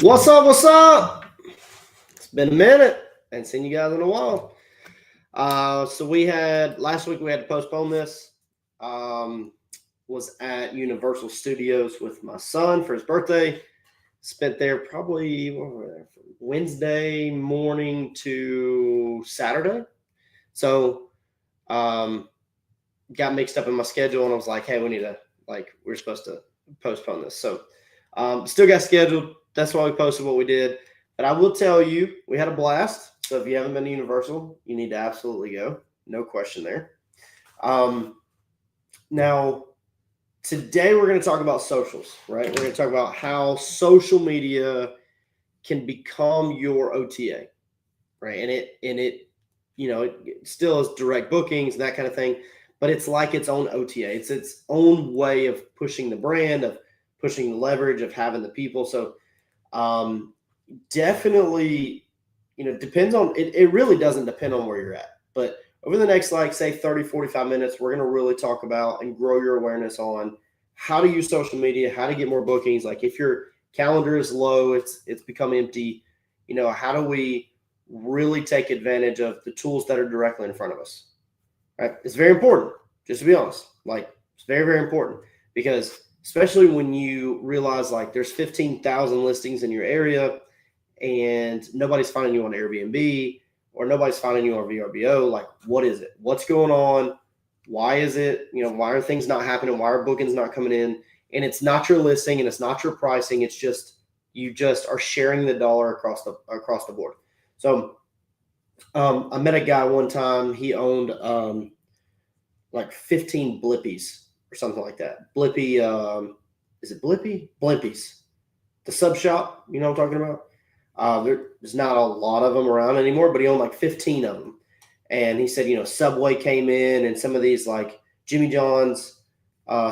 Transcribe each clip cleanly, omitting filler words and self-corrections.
What's up? What's up? It's been a minute. Ain't seen you guys in a while. So we had last week we had to postpone this. Was at Universal Studios with my son for his birthday. Spent there probably Wednesday morning to Saturday. So got mixed up in my schedule and I was like, hey, we're supposed to postpone this. So still got scheduled. That's why we posted what we did. But I will tell you, we had a blast. So if you haven't been to Universal, you need to absolutely go. No question there. Now, today we're going to talk about socials, right? We're going to talk about how social media can become your OTA, right? And it still is direct bookings and that kind of thing, but it's like its own OTA. It's its own way of pushing the brand, of pushing the leverage, of having the people. So definitely, depends on it. It really doesn't depend on where you're at, but over the next, say 30, 45 minutes, we're going to really talk about and grow your awareness on how to use social media, how to get more bookings. Like if your calendar is low, it's become empty, how do we really take advantage of the tools that are directly in front of us, right? It's very important, just to be honest. It's very, very important because especially when you realize there's 15,000 listings in your area and nobody's finding you on Airbnb or nobody's finding you on VRBO. What is it? What's going on? Why is it? Why are things not happening? Why are bookings not coming in? And it's not your listing and it's not your pricing. It's just, you just are sharing the dollar across the board. So I met a guy one time. He owned 15 Blippies or something like that. Blippy, is it Blippy? Blimpies. The sub shop, you know what I'm talking about? There's not a lot of them around anymore, but he owned 15 of them. And he said, Subway came in and some of these Jimmy John's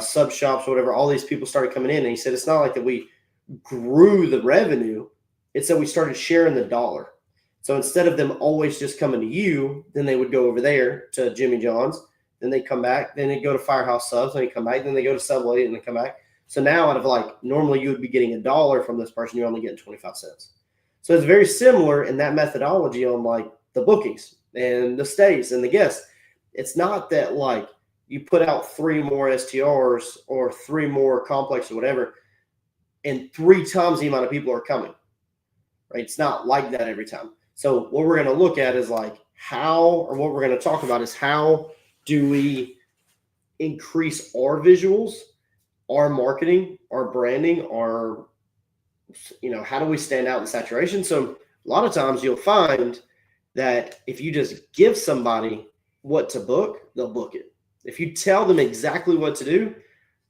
sub shops, whatever, all these people started coming in. And he said, it's not like that we grew the revenue. It's that we started sharing the dollar. So instead of them always just coming to you, then they would go over there to Jimmy John's. Then they come back. Then they go to Firehouse Subs. Then they come back. Then they go to Subway and they come back. So now out of normally you would be getting $1 from this person, you're only getting 25 cents. So it's very similar in that methodology on the bookings and the stays and the guests. It's not that you put out 3 more STRs or 3 more complex or whatever, and 3 times the amount of people are coming, right? It's not like that every time. So what we're going to look at is what we're going to talk about is how do we increase our visuals, our marketing, our branding, our how do we stand out in saturation? So a lot of times you'll find that if you just give somebody what to book, they'll book it. If you tell them exactly what to do,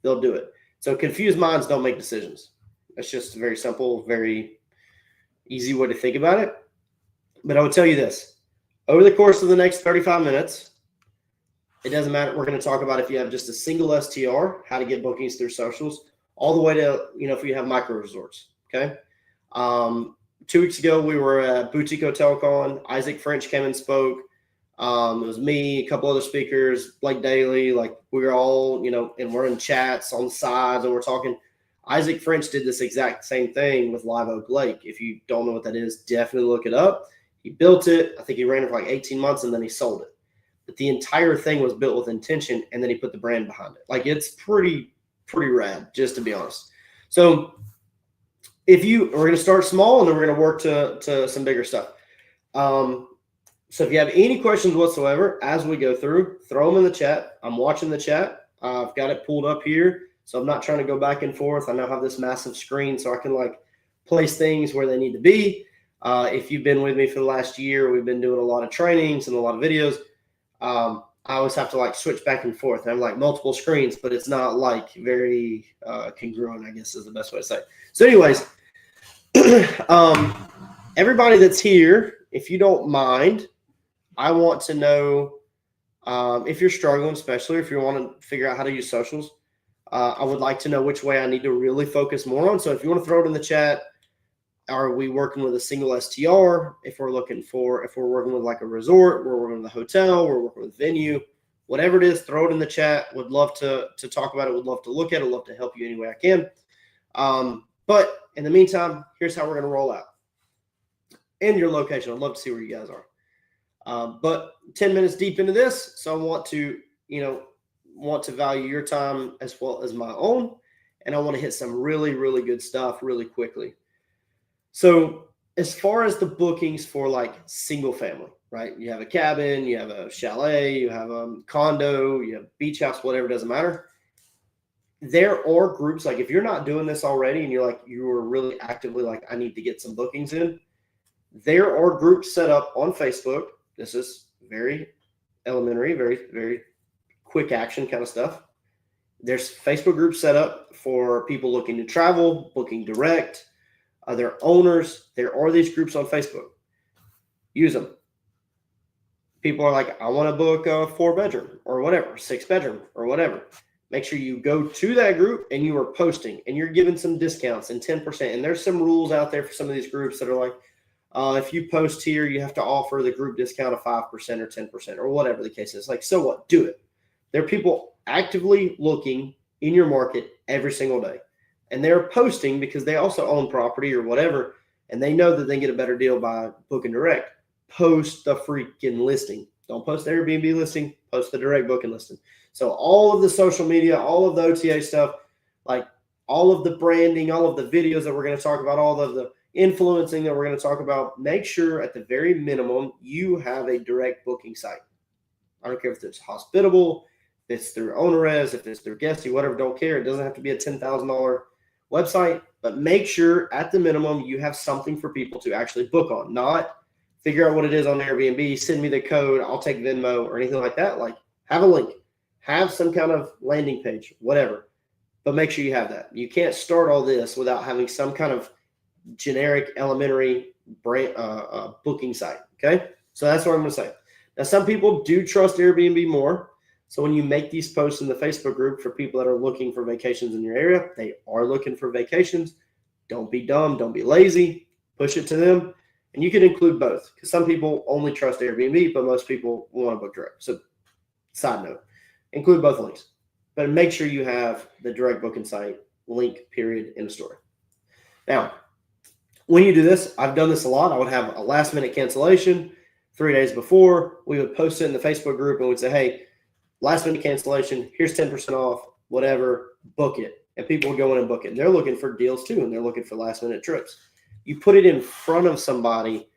they'll do it. So confused minds don't make decisions. That's just a very simple, very easy way to think about it. But I would tell you this, over the course of the next 35 minutes, it doesn't matter. We're going to talk about if you have just a single STR, how to get bookings through socials, all the way to, if you have micro resorts. Okay. 2 weeks ago, we were at Boutique Hotel Con. Isaac French came and spoke. It was me, a couple other speakers, Blake Daly. We were all, and we're in chats on the sides and we're talking. Isaac French did this exact same thing with Live Oak Lake. If you don't know what that is, definitely look it up. He built it. I think he ran it for 18 months and then he sold it. But the entire thing was built with intention and then he put the brand behind it. It's pretty rad, just to be honest. So we're going to start small and then we're going to work to some bigger stuff. So if you have any questions whatsoever as we go through, throw them in the chat. I'm watching the chat. I've got it pulled up here, so I'm not trying to go back and forth. I now have this massive screen so I can place things where they need to be. If you've been with me for the last year, we've been doing a lot of trainings and a lot of videos. I always have to switch back and forth. And I'm multiple screens, but it's not very congruent, I guess is the best way to say it. So anyways, everybody that's here, if you don't mind, I want to know if you're struggling, especially if you want to figure out how to use socials. I would like to know which way I need to really focus more on. So if you want to throw it in the chat, are we working with a single STR? If we're working with a resort, we're working with a hotel, we're working with venue, whatever it is, throw it in the chat. Would love to talk about it. Would love to look at it. Would love to help you any way I can. But in the meantime, here's how we're going to roll out. And your location. I'd love to see where you guys are. But 10 minutes deep into this, so I want to value your time as well as my own. And I want to hit some really, really good stuff really quickly. So as far as the bookings for like single family, right? You have a cabin, you have a chalet, you have a condo, you have a beach house, whatever, doesn't matter. There are groups, like if you're not doing this already and you are really actively like, I need to get some bookings in, there are groups set up on Facebook. This is very elementary, very, very quick action kind of stuff. There's Facebook groups set up for people looking to travel, booking direct, their owners. There are these groups on Facebook. Use them. People are like, I want to book a 4-bedroom or whatever, 6-bedroom or whatever. Make sure you go to that group and you are posting and you're giving some discounts and 10%. And there's some rules out there for some of these groups that are like, if you post here, you have to offer the group discount of 5% or 10% or whatever the case is. Like, so what? Do it. There are people actively looking in your market every single day. And they're posting because they also own property or whatever. And they know that they get a better deal by booking direct. Post the freaking listing. Don't post the Airbnb listing. Post the direct booking listing. So all of the social media, all of the OTA stuff, like all of the branding, all of the videos that we're going to talk about, all of the influencing that we're going to talk about, make sure at the very minimum you have a direct booking site. I don't care if it's hospitable, if it's through OwnerRez, if it's through Guesty, whatever, don't care. It doesn't have to be a $10,000 website, but make sure at the minimum you have something for people to actually book on, not figure out what it is on Airbnb, send me the code, I'll take Venmo or anything like that. Like, have a link, have some kind of landing page, whatever, but make sure you have that. You can't start all this without having some kind of generic elementary brand booking site. Okay, so that's what I'm going to say. Now, some people do trust Airbnb more. So when you make these posts in the Facebook group for people that are looking for vacations in your area, they are looking for vacations. Don't be dumb. Don't be lazy. Push it to them. And you can include both because some people only trust Airbnb, but most people want to book direct. So side note, include both links, but make sure you have the direct booking site link period in the story. Now, when you do this, I've done this a lot. I would have a last minute cancellation 3 days before. We would post it in the Facebook group and we'd say, hey, last minute cancellation, here's 10% off, whatever, book it. And people would go in and book it. And they're looking for deals too, and they're looking for last minute trips. You put it in front of somebody,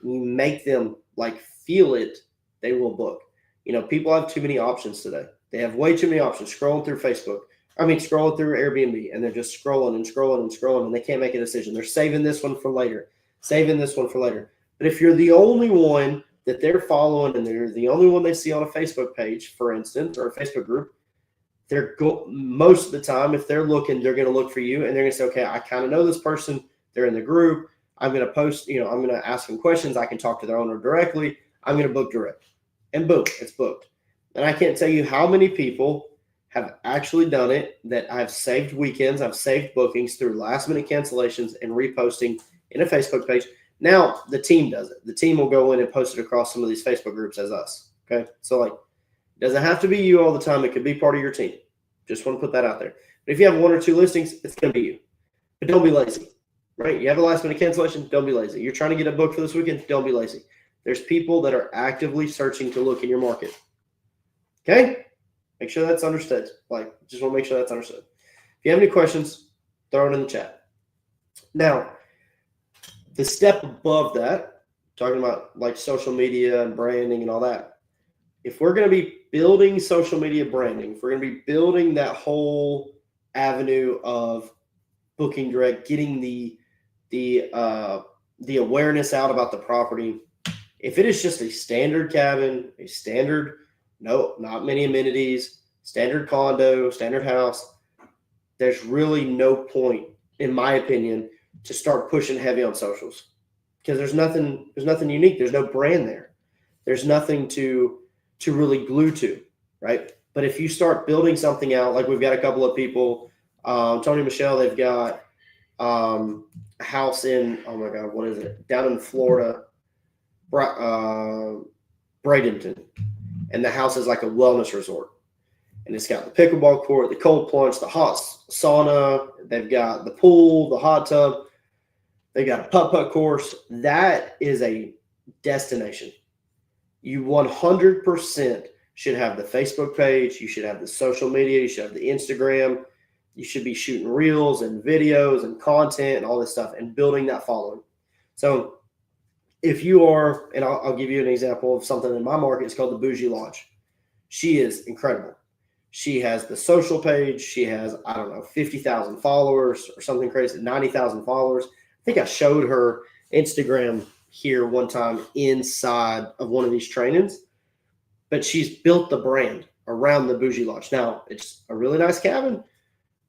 you make them like feel it, they will book. You know, people have too many options today. They have way too many options scrolling through Facebook. Scrolling through Airbnb, and they're just scrolling and scrolling and scrolling, and they can't make a decision. They're saving this one for later, saving this one for later. But if you're the only one that they're following and they're the only one they see on a Facebook page, for instance, or a Facebook group, most of the time, if they're looking, they're going to look for you, and they're going to say, okay, I kind of know this person. They're in the group. I'm going to post, I'm going to ask them questions. I can talk to their owner directly. I'm going to book direct. And boom, it's booked. And I can't tell you how many people have actually done it, that I've saved weekends, I've saved bookings through last minute cancellations and reposting in a Facebook page. Now the team does it. The team will go in and post it across some of these Facebook groups as us. Okay. So like, it doesn't have to be you all the time. It could be part of your team. Just want to put that out there. But if you have 1 or 2 listings, it's going to be you. But don't be lazy, right? You have a last minute cancellation. Don't be lazy. You're trying to get a book for this weekend. Don't be lazy. There's people that are actively searching to look in your market. Okay. Make sure that's understood. Just want to make sure that's understood. If you have any questions, throw it in the chat. Now, the step above that, talking about like social media and branding and all that, if we're going to be building social media branding, if we're going to be building that whole avenue of booking direct, getting the awareness out about the property, if it is just a standard cabin, a standard, no, not many amenities, standard condo, standard house, there's really no point, in my opinion, to start pushing heavy on socials because there's nothing unique. There's no brand there. There's nothing to really glue to, right? But if you start building something out, like we've got a couple of people, Tony and Michelle, they've got a house in, oh my God, what is it? Down in Florida, Bradenton. And the house is like a wellness resort. and it's got the pickleball court, the cold plunge, the hot sauna. They've got the pool, the hot tub. They got a putt-putt course. That is a destination. You 100% should have the Facebook page. You should have the social media. You should have the Instagram. You should be shooting reels and videos and content and all this stuff and building that following. So if you are, and I'll give you an example of something in my market. It's called the Bougie Lodge. She is incredible. She has the social page. She has, 50,000 followers or something crazy, 90,000 followers. I think I showed her Instagram here one time inside of one of these trainings, but she's built the brand around the Bougie Lodge. Now, it's a really nice cabin,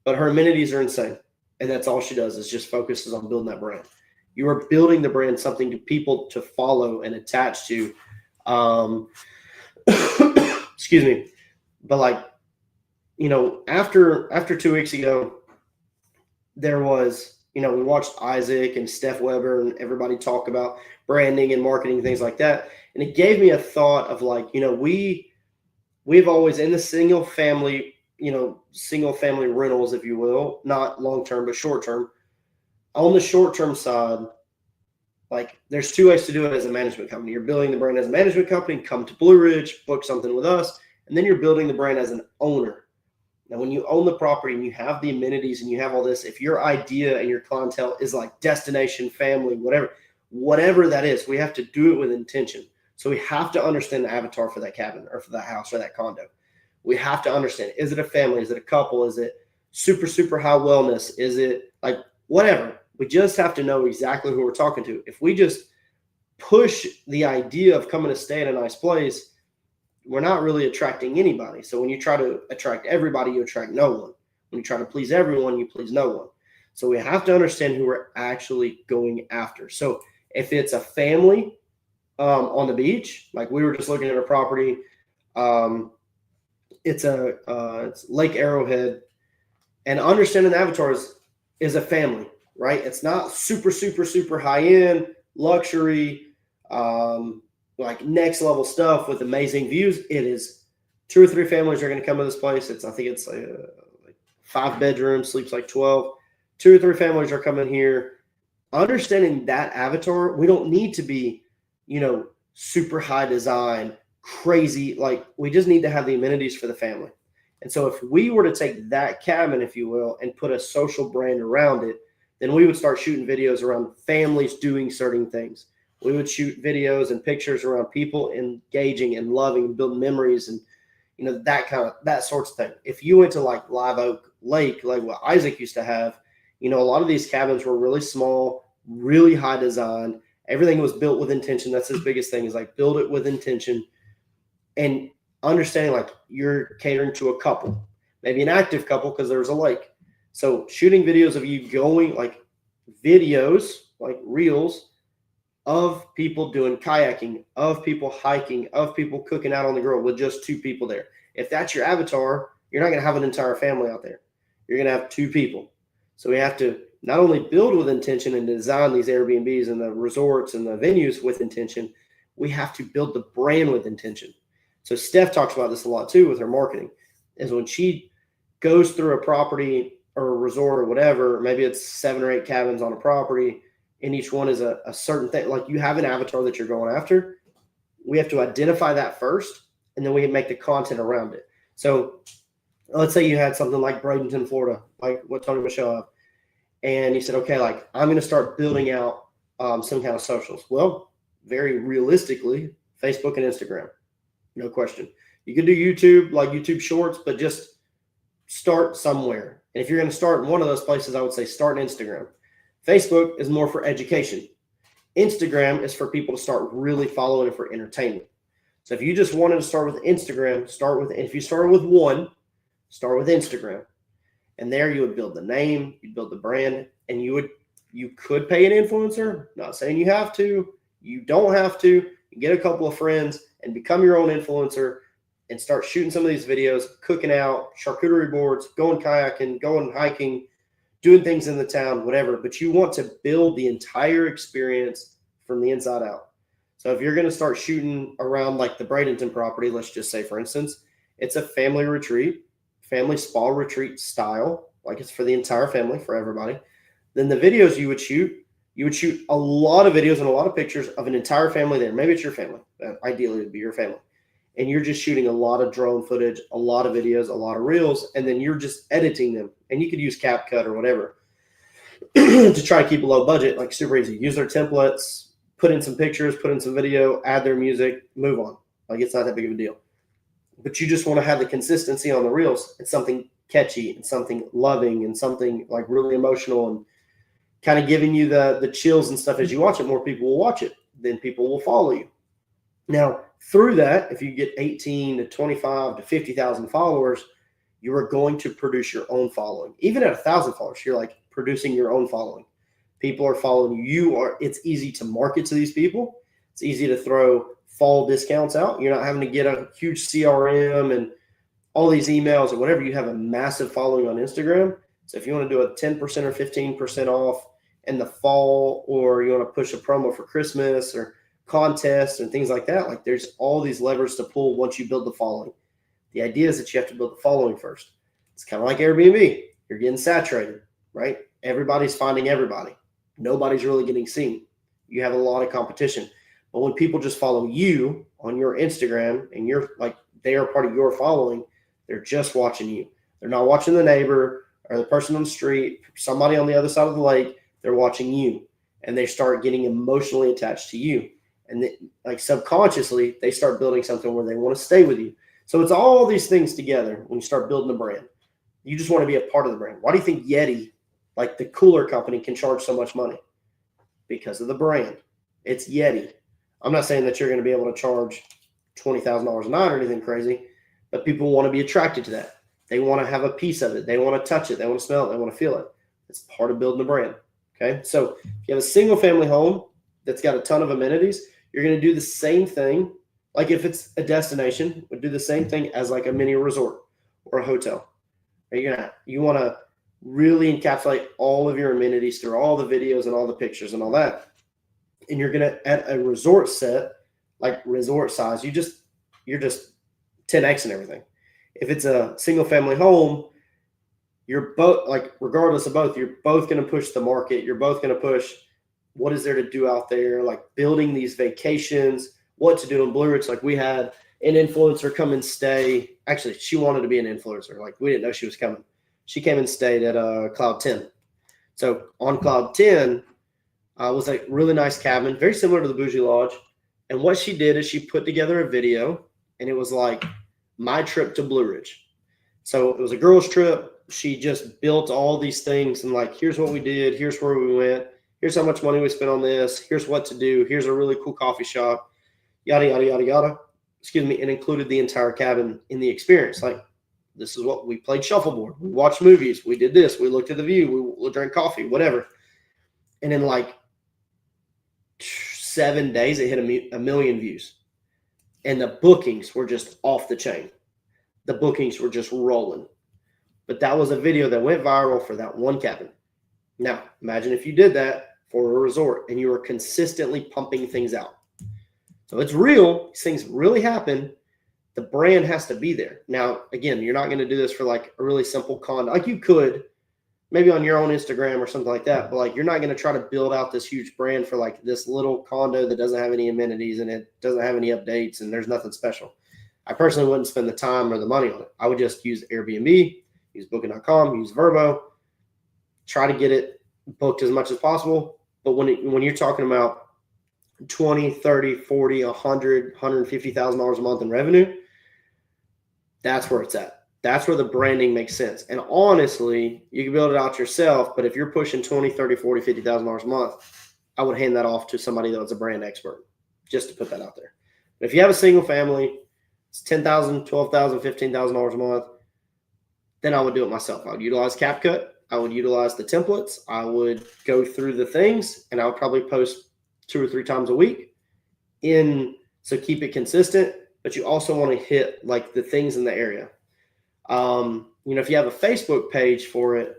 but her amenities are insane. And that's all she does is just focuses on building that brand. You are building the brand, something to people to follow and attach to. Excuse me. But after 2 weeks ago, there was, we watched Isaac and Steph Weber and everybody talk about branding and marketing, things like that. And it gave me a thought of we've always in the single family rentals, if you will, not long-term, but short-term. On the short-term side, there's two ways to do it as a management company. You're building the brand as a management company, come to Blue Ridge, book something with us, and then you're building the brand as an owner. Now, when you own the property and you have the amenities and you have all this, if your idea and your clientele is like destination, family, whatever that is, we have to do it with intention. So we have to understand the avatar for that cabin or for that house or that condo. We have to understand, is it a family? Is it a couple? Is it super, super high wellness? Is it whatever? We just have to know exactly who we're talking to. If we just push the idea of coming to stay at a nice place, we're not really attracting anybody. So when you try to attract everybody, you attract no one. When you try to please everyone, you please no one. So we have to understand who we're actually going after. So if it's a family on the beach, like we were just looking at a property, it's Lake Arrowhead, and understanding the avatars is a family, right? It's not super, super, super high end luxury, next level stuff with amazing views. It is 2 or 3 families are going to come to this place. I think it's 5 bedrooms, sleeps 12. 2 or 3 families are coming here. Understanding that avatar, we don't need to be, super high design, crazy. We just need to have the amenities for the family. And so if we were to take that cabin, if you will, and put a social brand around it, then we would start shooting videos around families doing certain things. We would shoot videos and pictures around people engaging and loving and building memories and, that sorts of thing. If you went to Live Oak Lake, like what Isaac used to have, a lot of these cabins were really small, really high design. Everything was built with intention. That's his biggest thing is build it with intention and understanding you're catering to a couple, maybe an active couple because there's a lake. So shooting videos of you going videos, reels, of people doing kayaking, of people hiking, of people cooking out on the grill with just 2 people there. If that's your avatar, you're not going to have an entire family out there. You're going to have 2 people. So we have to not only build with intention and design these Airbnbs and the resorts and the venues with intention, we have to build the brand with intention. So Steph talks about this a lot too with her marketing, is when she goes through a property or a resort or whatever, maybe it's 7 or 8 cabins on a property, and each one is a certain thing. You have an avatar that you're going after. We have to identify that first, and then we can make the content around it. So let's say you had something like Bradenton, Florida, like what Tony Michelle have, and you said, okay, I'm going to start building out some kind of socials. Well, very realistically, Facebook and Instagram, no question. You could do YouTube, YouTube Shorts, but just start somewhere. And if you're going to start in one of those places, I would say start in Instagram. Facebook is more for education. Instagram is for people to start really following it for entertainment. So if you just wanted to start with Instagram, if you started with one, start with Instagram. And there you would build the name, you'd build the brand, and you could pay an influencer. Not saying you have to. You don't have to. You get a couple of friends and become your own influencer and start shooting some of these videos, cooking out, charcuterie boards, going kayaking, going hiking, doing things in the town, whatever. But you want to build the entire experience from the inside out. So if you're going to start shooting around the Bradenton property, let's just say, for instance, It's a family retreat, family spa retreat style, like it's for the entire family, for everybody. Then the videos you would shoot a lot of videos and a lot of pictures of an entire family there. Maybe it's your family. Ideally, it would be your family. And you're just shooting a lot of drone footage, a lot of videos, a lot of reels, and then you're just editing them. And you could use CapCut or whatever to try to keep a low budget, like super easy. Use their templates, put in some pictures, put in some video, add their music, move on. Like it's not that big of a deal. But you just want to have the consistency on the reels. It's something catchy and something loving and something like really emotional and kind of giving you the chills and stuff as you watch it. More people will watch it. Then people will follow you. Now, through that, if you get 18 to 25 to 50,000 followers, you are going to produce your own following. Even at 1,000 followers, you're like producing your own following. People are following you. It's easy to market to these people. It's easy to throw fall discounts out. You're not having to get a huge CRM and all these emails or whatever. You have a massive following on Instagram. So if you want to do a 10% or 15% off in the fall, or you want to push a promo for Christmas or contests and things like that, like there's all these levers to pull once you build the following. The idea is that you have to build the following first. It's kind of like Airbnb. You're getting saturated, right? Everybody's finding everybody. Nobody's really getting seen. You have a lot of competition. But when people just follow you on your Instagram and you're like, they are part of your following, they're just watching you. They're not watching the neighbor or the person on the street, somebody on the other side of the lake. They're watching you, and they start getting emotionally attached to you. And like subconsciously, they start building something where they want to stay with you. So it's all these things together when you start building a brand. You just want to be a part of the brand. Why do you think Yeti, like the cooler company, can charge so much money? Because of the brand. It's Yeti. I'm not saying that you're going to be able to charge $20,000 a night or anything crazy, but people want to be attracted to that. They want to have a piece of it. They want to touch it. They want to smell it. They want to feel it. It's part of building a brand. Okay. So if you have a single family home that's got a ton of amenities, you're going to do the same thing. Like if it's a destination, would do the same thing as like a mini resort or a hotel. You want to really encapsulate all of your amenities through all the videos and all the pictures and all that. And you're going to, at a resort set, like resort size, you're just 10X and everything. If it's a single family home, you're both, like, regardless of both, you're both going to push the market. You're both going to push what is there to do out there, like building these vacations, what to do in Blue Ridge. Like we had an influencer come and stay. Actually, she wanted to be an influencer. Like we didn't know she was coming. She came and stayed at Cloud 10. So on Cloud 10 was a really nice cabin, very similar to the Bougie Lodge. And what she did is she put together a video, and it was like my trip to Blue Ridge. So it was a girls' trip. She just built all these things and like, here's what we did. Here's where we went. Here's how much money we spent on this. Here's what to do. Here's a really cool coffee shop, yada, yada, yada, yada. Excuse me. And included the entire cabin in the experience. Like, this is what we played shuffleboard. We watched movies. We did this. We looked at the view. We drank coffee, whatever. And in like 7 days, it hit a million views. And the bookings were just off the chain. The bookings were just rolling. But that was a video that went viral for that one cabin. Now, imagine if you did that for a resort and you were consistently pumping things out. So it's real. These things really happen. The brand has to be there. Now, again, you're not going to do this for like a really simple condo. Like you could, maybe on your own Instagram or something like that. But like you're not going to try to build out this huge brand for like this little condo that doesn't have any amenities and it doesn't have any updates and there's nothing special. I personally wouldn't spend the time or the money on it. I would just use Airbnb, use Booking.com, use Vrbo, try to get it booked as much as possible. But when you're talking about 20, 30, 40, 100, $150,000 a month in revenue, that's where it's at. That's where the branding makes sense. And honestly, you can build it out yourself, but if you're pushing 20, 30, 40, $50,000 a month, I would hand that off to somebody that's a brand expert, just to put that out there. But if you have a single family, it's $10,000, $12,000, $15,000 a month, then I would do it myself. I would utilize CapCut. I would utilize the templates. I would go through the things, and I would probably post 2 or 3 times a week. So keep it consistent, but you also want to hit like the things in the area. If you have a Facebook page for it,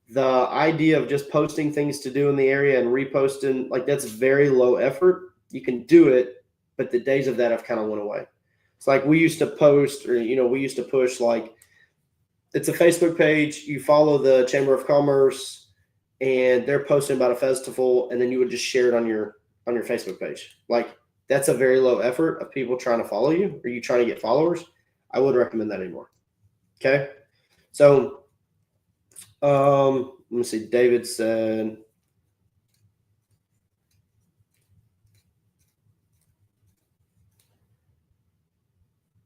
the idea of just posting things to do in the area and reposting, like that's very low effort. You can do it, but the days of that have kind of went away. It's like we used to post, or we used to push, like, it's a Facebook page. You follow the Chamber of Commerce, and they're posting about a festival, and then you would just share it on your Facebook page. Like, that's a very low effort of people trying to follow you, or you trying to get followers. I wouldn't recommend that anymore. Okay, so let me see. David said,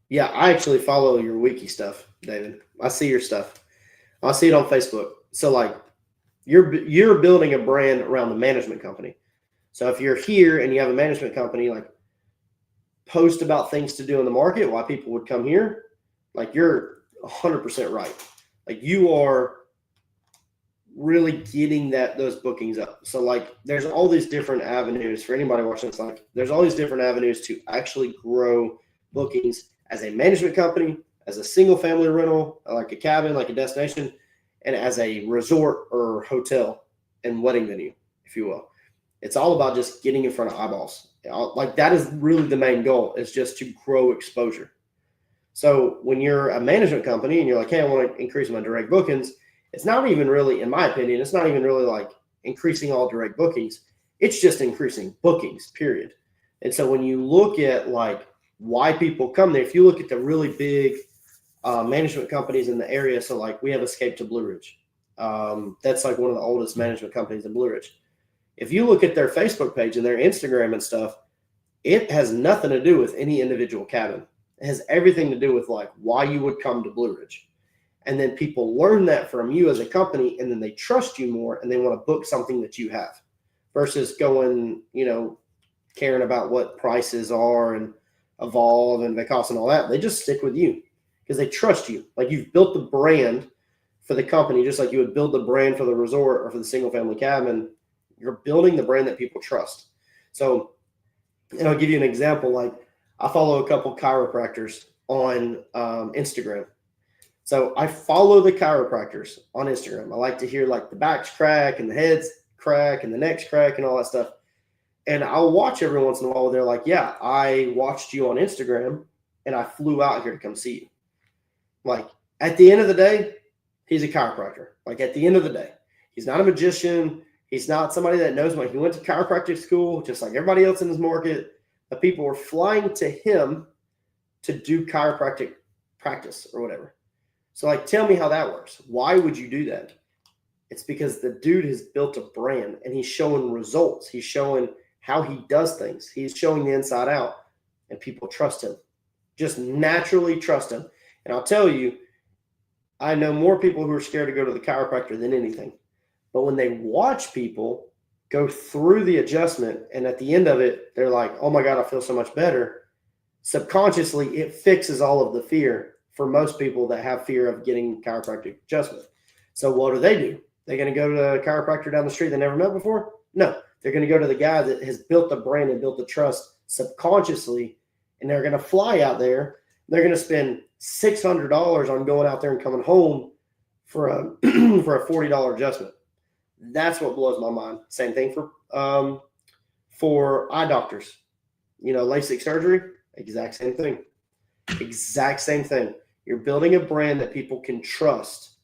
yeah, I actually follow your wiki stuff, David. I see your stuff. I see it on Facebook. So, like, you're building a brand around the management company. So if you're here and you have a management company, like, post about things to do in the market, why people would come here. Like, you're 100% right. Like, you are really getting those bookings up. So, like, there's all these different avenues for anybody watching this. Like, there's all these different avenues to actually grow bookings as a management company, as a single family rental, like a cabin, like a destination, and as a resort or hotel and wedding venue, if you will. It's all about just getting in front of eyeballs. Like, that is really the main goal, is just to grow exposure. So when you're a management company and you're like, hey, I want to increase my direct bookings, it's not even really, in my opinion, it's not even really like increasing all direct bookings. It's just increasing bookings, period. And so when you look at, like, why people come there, if you look at the really big management companies in the area, so, like, we have Escape to Blue Ridge. That's like one of the oldest management companies in Blue Ridge. If you look at their Facebook page and their Instagram and stuff, it has nothing to do with any individual cabin. It has everything to do with, like, why you would come to Blue Ridge. And then people learn that from you as a company, and then they trust you more, and they want to book something that you have versus going, caring about what prices are and Evolve and Vacasa and all that. They just stick with you because they trust you. Like, you've built the brand for the company, just like you would build the brand for the resort or for the single family cabin. You're building the brand that people trust. So, and I'll give you an example. Like, I follow a couple chiropractors on Instagram. So I follow the chiropractors on Instagram. I like to hear, like, the backs crack and the heads crack and the necks crack and all that stuff. And I'll watch every once in a while where they're like, yeah, I watched you on Instagram and I flew out here to come see you. Like, at the end of the day, he's a chiropractor. Like, at the end of the day, he's not a magician. He's not somebody that knows what. He went to chiropractic school just like everybody else in his market. The people were flying to him to do chiropractic practice or whatever. So, like, tell me how that works. Why would you do that? It's because the dude has built a brand and he's showing results. He's showing how he does things. He's showing the inside out, and people trust him. Just naturally trust him. And I'll tell you, I know more people who are scared to go to the chiropractor than anything. But when they watch people go through the adjustment and at the end of it, they're like, oh my God, I feel so much better. Subconsciously, it fixes all of the fear for most people that have fear of getting chiropractic adjustment. So what do? They're going to go to a chiropractor down the street they never met before? No, they're going to go to the guy that has built the brand and built the trust subconsciously, and they're going to fly out there. They're going to spend $600 on going out there and coming home for a for a $40 adjustment. That's what blows my mind. Same thing for eye doctors. LASIK surgery, exact same thing. Exact same thing. You're building a brand that people can trust.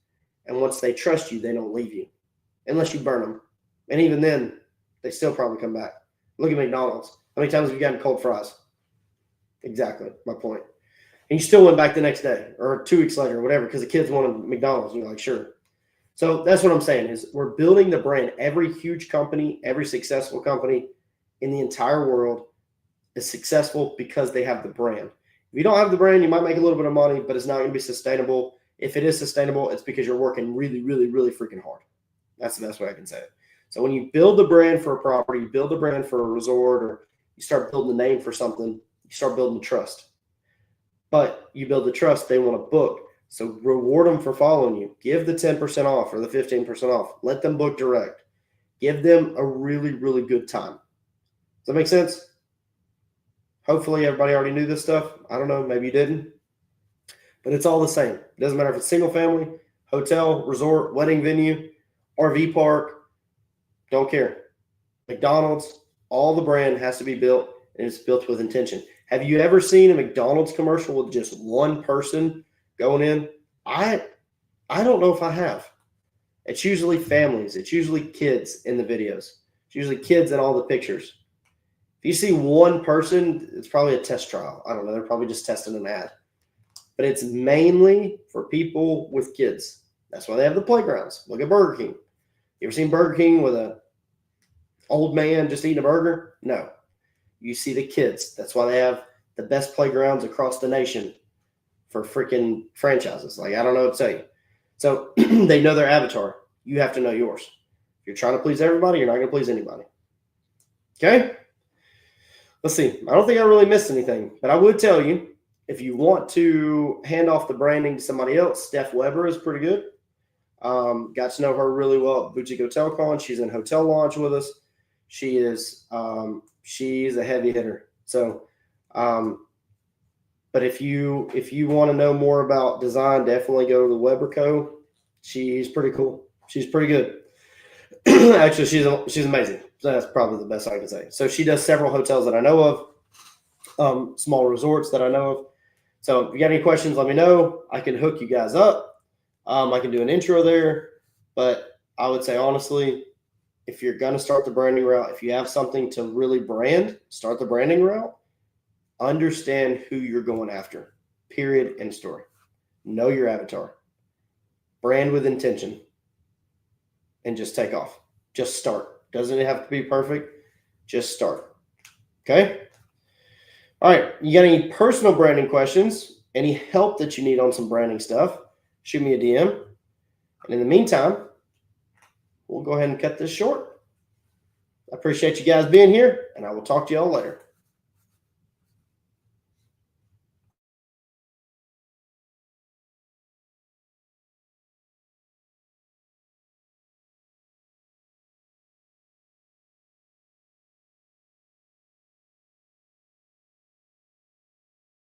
And once they trust you, they don't leave you unless you burn them. And even then, they still probably come back. Look at McDonald's. How many times have you gotten cold fries? Exactly my point. And you still went back the next day or 2 weeks later or whatever because the kids wanted McDonald's. And you're like, sure. So that's what I'm saying is we're building the brand. Every huge company, every successful company in the entire world is successful because they have the brand. If you don't have the brand, you might make a little bit of money, but it's not going to be sustainable. If it is sustainable, it's because you're working really, really, really freaking hard. That's the best way I can say it. So when you build the brand for a property, you build the brand for a resort, or you start building the name for something, you start building the trust. But you build the trust, they want to book. So reward them for following you. Give the 10% off or the 15% off. Let them book direct. Give them a really, really good time. Does that make sense? Hopefully everybody already knew this stuff. I don't know. Maybe you didn't. But it's all the same. It doesn't matter if it's single family, hotel, resort, wedding venue, RV park. Don't care. McDonald's, all the brand has to be built, and it's built with intention. Have you ever seen a McDonald's commercial with just one person going in? I don't know if I have. It's usually families. It's usually kids in the videos. It's usually kids in all the pictures. If you see one person, it's probably a test trial. I don't know. They're probably just testing an ad. But it's mainly for people with kids. That's why they have the playgrounds. Look at Burger King. You ever seen Burger King with a old man just eating a burger? No. You see the kids. That's why they have the best playgrounds across the nation for freaking franchises. Like, I don't know what to tell you. So they know their avatar. You have to know yours. If you're trying to please everybody, you're not going to please anybody. Okay? Let's see. I don't think I really missed anything, but I would tell you, if you want to hand off the branding to somebody else, Steph Weber is pretty good. Got to know her really well at Boutique Hotel Con. She's in Hotel Launch with us. She is she's a heavy hitter. So, but if you want to know more about design, definitely go to the Weber Co. She's pretty cool. She's pretty good. Actually, she's amazing. So that's probably the best I can say. So she does several hotels that I know of, small resorts that I know of. So if you got any questions, let me know. I can hook you guys up. I can do an intro there. But I would say, honestly, if you're going to start the branding route, if you have something to really brand, start the branding route. Understand who you're going after. Period. End story. Know your avatar. Brand with intention. And just take off. Just start. Doesn't it have to be perfect? Just start. Okay? All right. You got any personal branding questions? Any help that you need on some branding stuff? Shoot me a DM. And in the meantime, we'll go ahead and cut this short. I appreciate you guys being here, and I will talk to y'all later.